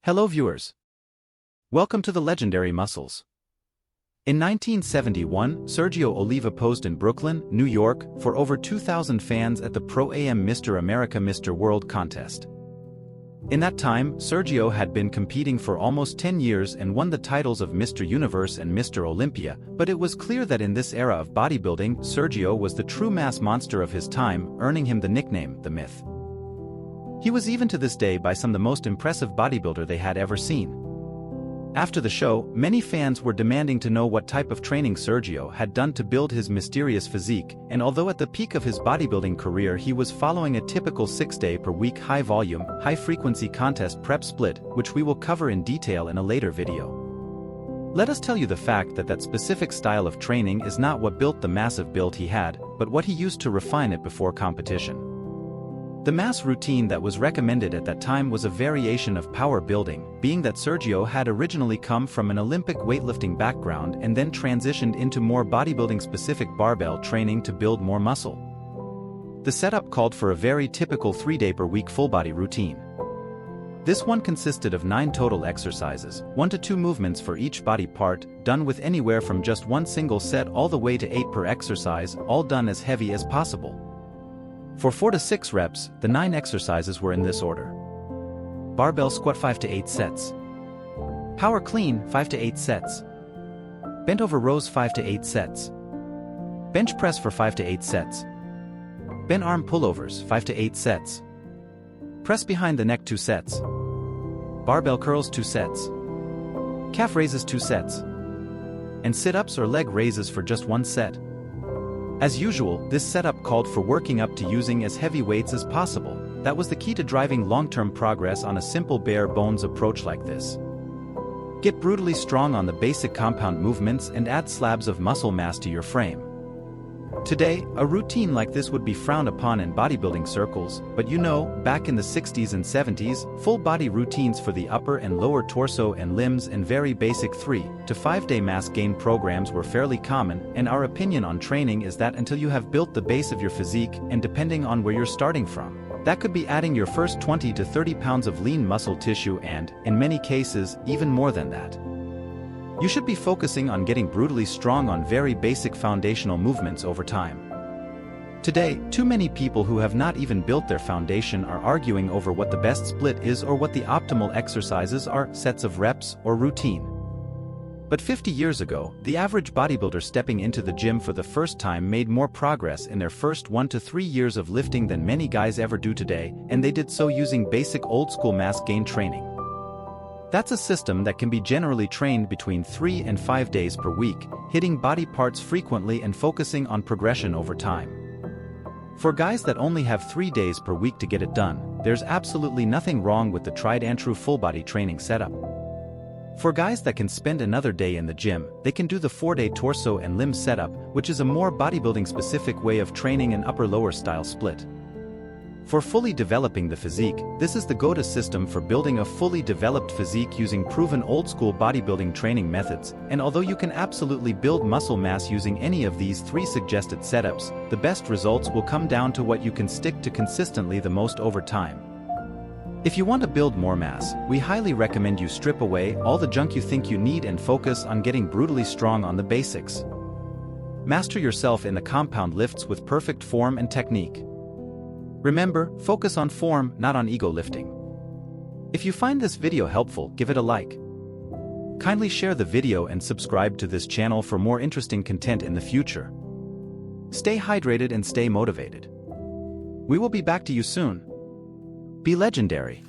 Hello viewers. Welcome to the legendary muscles. In 1971, Sergio Oliva posed in Brooklyn, New York, for over 2,000 fans at the Pro-Am Mr. America Mr. World contest. In that time, Sergio had been competing for almost 10 years and won the titles of Mr. Universe and Mr. Olympia, but it was clear that in this era of bodybuilding, Sergio was the true mass monster of his time, earning him the nickname, The Myth. He was even to this day by some the most impressive bodybuilder they had ever seen. After the show, many fans were demanding to know what type of training Sergio had done to build his mysterious physique, and although at the peak of his bodybuilding career he was following a typical 6-day-per-week high-volume, high-frequency contest prep split, which we will cover in detail in a later video. Let us tell you the fact that that specific style of training is not what built the massive build he had, but what he used to refine it before competition. The mass routine that was recommended at that time was a variation of power building, being that Sergio had originally come from an Olympic weightlifting background and then transitioned into more bodybuilding-specific barbell training to build more muscle. The setup called for a very typical 3-day-per-week full-body routine. This one consisted of 9 total exercises, 1 to 2 movements for each body part, done with anywhere from just one single set all the way to 8 per exercise, all done as heavy as possible. For 4 to 6 reps, the 9 exercises were in this order. Barbell squat 5 to 8 sets. Power clean 5 to 8 sets. Bent over rows 5 to 8 sets. Bench press for 5 to 8 sets. Bent arm pullovers 5 to 8 sets. Press behind the neck 2 sets. Barbell curls 2 sets. Calf raises 2 sets. And sit-ups or leg raises for just 1 set. As usual, this setup called for working up to using as heavy weights as possible. That was the key to driving long-term progress on a simple bare-bones approach like this. Get brutally strong on the basic compound movements and add slabs of muscle mass to your frame. Today, a routine like this would be frowned upon in bodybuilding circles, but you know, back in the 60s and 70s, full-body routines for the upper and lower torso and limbs and very basic 3 to 5-day mass gain programs were fairly common, and our opinion on training is that until you have built the base of your physique, and depending on where you're starting from, that could be adding your first 20 to 30 pounds of lean muscle tissue and, in many cases, even more than that. You should be focusing on getting brutally strong on very basic foundational movements over time. Today, too many people who have not even built their foundation are arguing over what the best split is or what the optimal exercises are, sets of reps, or routine. But 50 years ago, the average bodybuilder stepping into the gym for the first time made more progress in their first 1 to 3 years of lifting than many guys ever do today, and they did so using basic old-school mass gain training. That's a system that can be generally trained between 3 and 5 days per week, hitting body parts frequently and focusing on progression over time. For guys that only have 3 days per week to get it done, there's absolutely nothing wrong with the tried and true full-body training setup. For guys that can spend another day in the gym, they can do the 4-day torso and limb setup, which is a more bodybuilding-specific way of training an upper-lower style split. For fully developing the physique, this is the go-to system for building a fully developed physique using proven old-school bodybuilding training methods, and although you can absolutely build muscle mass using any of these 3 suggested setups, the best results will come down to what you can stick to consistently the most over time. If you want to build more mass, we highly recommend you strip away all the junk you think you need and focus on getting brutally strong on the basics. Master yourself in the compound lifts with perfect form and technique. Remember, focus on form, not on ego lifting. If you find this video helpful, give it a like. Kindly share the video and subscribe to this channel for more interesting content in the future. Stay hydrated and stay motivated. We will be back to you soon. Be legendary.